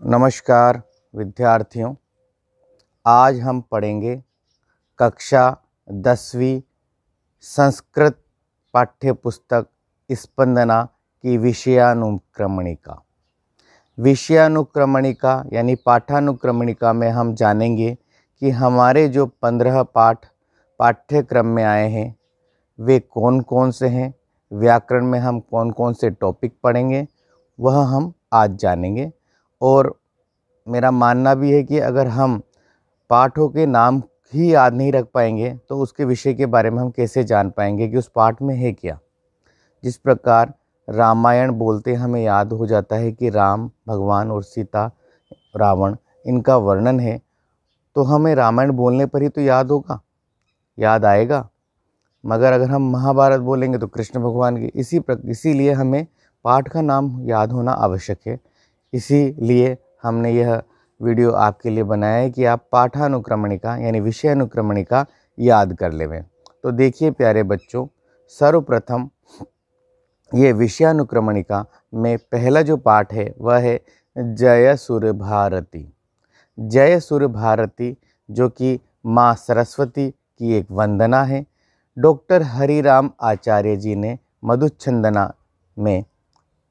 नमस्कार विद्यार्थियों, आज हम पढ़ेंगे कक्षा 10वीं संस्कृत पाठ्य पुस्तक स्पंदना की विषयानुक्रमणिका। विषयानुक्रमणिका यानी पाठानुक्रमणिका में हम जानेंगे कि हमारे जो 15 पाठ पाठ्यक्रम में आए हैं वे कौन कौन से हैं। व्याकरण में हम कौन कौन से टॉपिक पढ़ेंगे वह हम आज जानेंगे। और मेरा मानना भी है कि अगर हम पाठों के नाम ही याद नहीं रख पाएंगे तो उसके विषय के बारे में हम कैसे जान पाएंगे कि उस पाठ में है क्या। जिस प्रकार रामायण बोलते हमें याद हो जाता है कि राम भगवान और सीता रावण इनका वर्णन है, तो हमें रामायण बोलने पर ही तो याद होगा, याद आएगा। मगर अगर हम महाभारत बोलेंगे तो कृष्ण भगवान की इसीलिए हमें पाठ का नाम याद होना आवश्यक है। इसीलिए हमने यह वीडियो आपके लिए बनाया है कि आप पाठानुक्रमणिका यानी विषयानुक्रमणिका याद कर लेवें। तो देखिए प्यारे बच्चों, सर्वप्रथम ये विषयानुक्रमणिका में पहला जो पाठ है वह है जय सुर भारती। जय सुर भारती जो कि माँ सरस्वती की एक वंदना है। डॉक्टर हरिराम आचार्य जी ने मधुच्छंदना में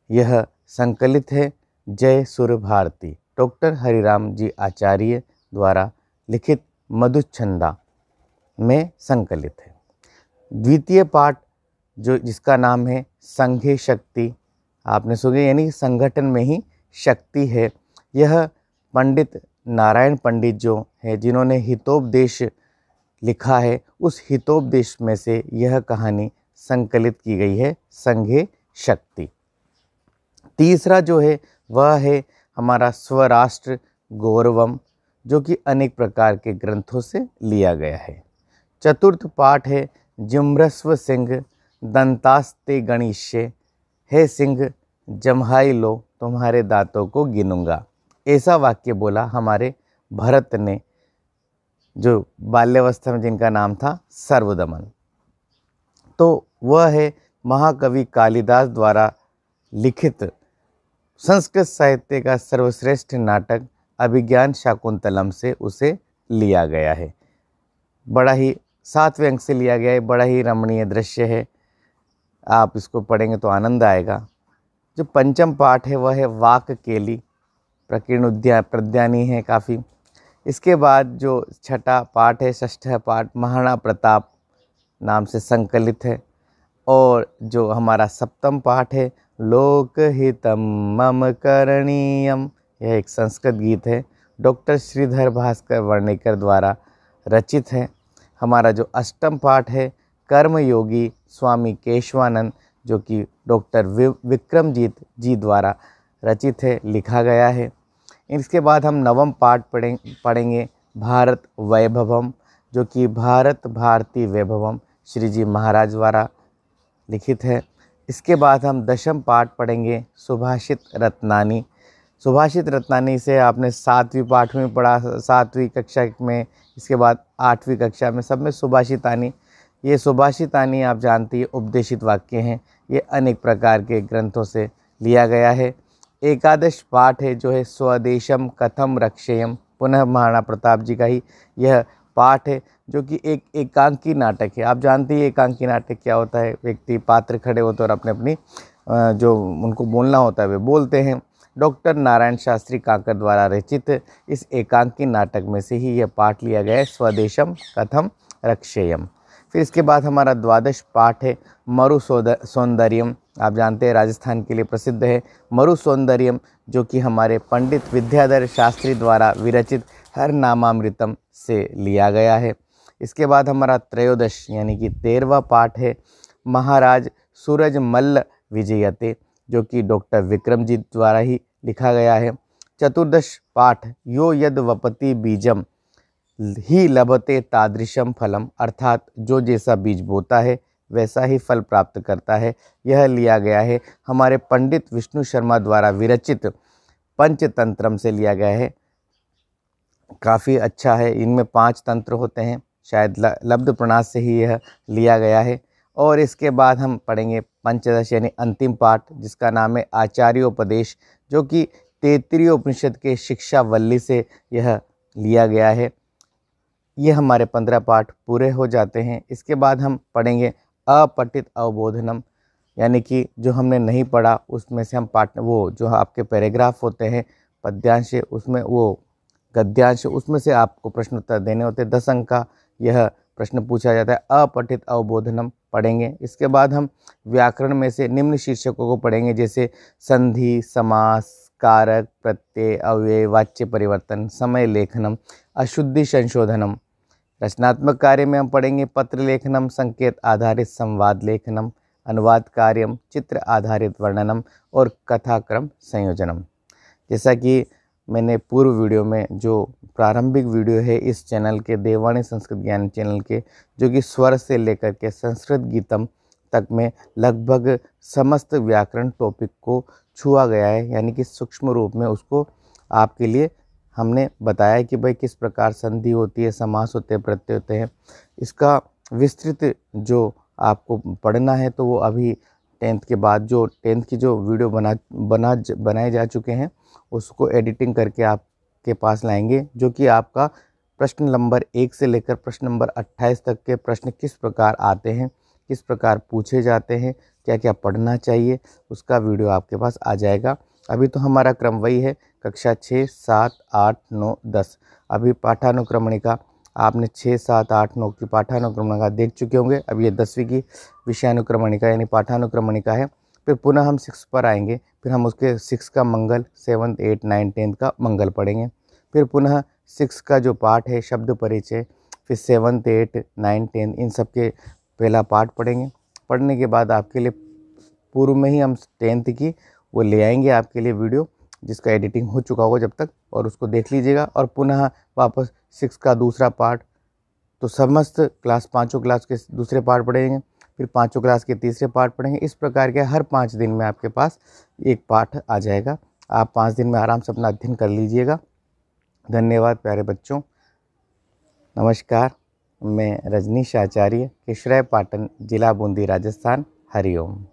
यह संकलित है। जय सुर भारती डॉक्टर हरिराम जी आचार्य द्वारा लिखित मधुच्छंदा में संकलित है। द्वितीय पाठ जिसका नाम है संघे शक्ति, आपने सुने यानी संगठन में ही शक्ति है। यह पंडित नारायण पंडित जो है जिन्होंने हितोपदेश लिखा है, उस हितोपदेश में से यह कहानी संकलित की गई है, संघे शक्ति। तीसरा जो है वह है हमारा स्वराष्ट्र गौरवम जो कि अनेक प्रकार के ग्रंथों से लिया गया है। चतुर्थ पाठ है जिम्रस्व सिंह दंतास्ते गणिष्य, हे सिंह जम्हाई लो तुम्हारे दांतों को गिनूंगा। ऐसा वाक्य बोला हमारे भरत ने, जो बाल्यावस्था में जिनका नाम था सर्वदमन। तो वह है महाकवि कालिदास द्वारा लिखित संस्कृत साहित्य का सर्वश्रेष्ठ नाटक अभिज्ञान शाकुंतलम से उसे लिया गया है। बड़ा ही 7वें अंक से लिया गया है, बड़ा ही रमणीय दृश्य है, आप इसको पढ़ेंगे तो आनंद आएगा। जो पंचम पाठ है वह है वाक केली, प्रकीर्ण प्रद्यानी है काफ़ी। इसके बाद जो छठा पाठ है, षष्ठ पाठ महाराणा प्रताप नाम से संकलित है। और जो हमारा सप्तम पाठ है लोकहितम मम करणीयम, यह एक संस्कृत गीत है, डॉक्टर श्रीधर भास्कर वर्णेकर द्वारा रचित है। हमारा जो अष्टम पाठ है कर्मयोगी स्वामी केशवानंद जो कि डॉक्टर विक्रमजीत जी द्वारा रचित है, लिखा गया है। इसके बाद हम नवम पाठ पढ़ेंगे भारत वैभवम जो कि भारत भारती वैभवम श्री जी महाराज द्वारा लिखित है। इसके बाद हम दशम पाठ पढ़ेंगे सुभाषित रत्नानी। सुभाषित रत्नानी से आपने 7वीं पाठ में पढ़ा, 7वीं कक्षा में, इसके बाद 8वीं कक्षा में, सब में सुभाषितानी। ये सुभाषितानी आप जानती है उपदेशित वाक्य हैं, ये अनेक प्रकार के ग्रंथों से लिया गया है। एकादश पाठ है जो है स्वदेशम कथम रक्षेयम, पुनः महाराणा प्रताप जी का ही यह पाठ है जो कि एक एकांकी नाटक है। आप जानते हैं एकांकी नाटक क्या होता है, व्यक्ति पात्र खड़े होते और अपने अपनी जो उनको बोलना होता है वे बोलते हैं। डॉक्टर नारायण शास्त्री काकर द्वारा रचित इस एकांकी नाटक में से ही यह पाठ लिया गया है, स्वदेशम कथम रक्षेयम। फिर इसके बाद हमारा द्वादश पाठ है मरु सौंदर्यम, आप जानते हैं राजस्थान के लिए प्रसिद्ध है मरु सौंदर्यम जो कि हमारे पंडित विद्याधर शास्त्री द्वारा विरचित हर नामामृतम से लिया गया है। इसके बाद हमारा त्रयोदश यानी कि 13वां पाठ है महाराज सूरज मल्ल विजयते जो कि डॉक्टर विक्रमजीत द्वारा ही लिखा गया है। चतुर्दश पाठ यो यद वपति बीजम ही लभते तादृशम फलम, अर्थात जो जैसा बीज बोता है वैसा ही फल प्राप्त करता है, यह लिया गया है हमारे पंडित विष्णु शर्मा द्वारा विरचित पंचतंत्रम से लिया गया है। काफ़ी अच्छा है, इनमें 5 तंत्र होते हैं, शायद लब्ध प्रणास से ही यह लिया गया है। और इसके बाद हम पढ़ेंगे पंचदश यानी अंतिम पाठ जिसका नाम है आचार्योपदेश जो कि तैत्तिरीय उपनिषद के शिक्षावल्ली से यह लिया गया है। ये हमारे 15 पाठ पूरे हो जाते हैं। इसके बाद हम पढ़ेंगे अपठित अवबोधनम, यानी कि जो हमने नहीं पढ़ा उसमें से हम पाठ, वो जो आपके पैराग्राफ होते हैं पद्यांश, उसमें वो गद्यांश, उसमें से आपको प्रश्न उत्तर देने होते हैं। 10 अंक का यह प्रश्न पूछा जाता है। अपठित अवबोधनम पढ़ेंगे। इसके बाद हम व्याकरण में से निम्न शीर्षकों को पढ़ेंगे, जैसे संधि, समास, कारक, प्रत्यय, अव्यय, वाच्य परिवर्तन, समय लेखनम, अशुद्धि संशोधनम। रचनात्मक कार्य में हम पढ़ेंगे पत्र लेखनम, संकेत आधारित संवाद लेखनम, अनुवाद कार्यम, चित्र आधारित वर्णनम और कथाक्रम संयोजनम। जैसा कि मैंने पूर्व वीडियो में, जो प्रारंभिक वीडियो है इस चैनल के, देववाणी संस्कृत ज्ञान चैनल के, जो कि स्वर से लेकर के संस्कृत गीतम तक में लगभग समस्त व्याकरण टॉपिक को छुआ गया है, यानी कि सूक्ष्म रूप में उसको आपके लिए हमने बताया है कि भाई किस प्रकार संधि होती है, समास होते हैं, प्रत्यय होते हैं। इसका विस्तृत जो आपको पढ़ना है तो वो अभी 10th के बाद, जो 10th की जो वीडियो बनाए जा चुके हैं उसको एडिटिंग करके आपके पास लाएंगे, जो कि आपका प्रश्न नंबर 1 से लेकर प्रश्न नंबर 28 तक के प्रश्न किस प्रकार आते हैं, किस प्रकार पूछे जाते हैं, क्या क्या पढ़ना चाहिए, उसका वीडियो आपके पास आ जाएगा। अभी तो हमारा क्रम वही है, कक्षा 6, 7, 8, 9, 10। अभी पाठानुक्रमणिका आपने 6, 7, 8, 9 की पाठानुक्रमणिका देख चुके होंगे। अब ये 10वीं की विषयानुक्रमणिका यानी पाठानुक्रमणिका है। फिर पुनः हम 6 पर आएंगे, फिर हम उसके 6 का मंगल, 7, 8, 9, 10 का मंगल पढ़ेंगे। फिर पुनः 6 का जो पाठ है शब्द परिचय, फिर 7, 8, 9, 10 इन सब के पहला पाठ पढ़ेंगे। पढ़ने के बाद आपके लिए पूर्व में ही हम 10th की वो ले आएंगे आपके लिए वीडियो, जिसका एडिटिंग हो चुका होगा जब तक, और उसको देख लीजिएगा। और पुनः वापस 6 का दूसरा पार्ट, तो समस्त क्लास 5 क्लास के दूसरे पार्ट पढ़ेंगे, फिर 5 क्लास के तीसरे पार्ट पढ़ेंगे। इस प्रकार के हर 5 दिन में आपके पास एक पाठ आ जाएगा। आप 5 दिन में आराम से अपना अध्ययन कर लीजिएगा। धन्यवाद प्यारे बच्चों। नमस्कार, मैं रजनीश आचार्य, केशराय पाटन, जिला बूंदी, राजस्थान। हरिओम।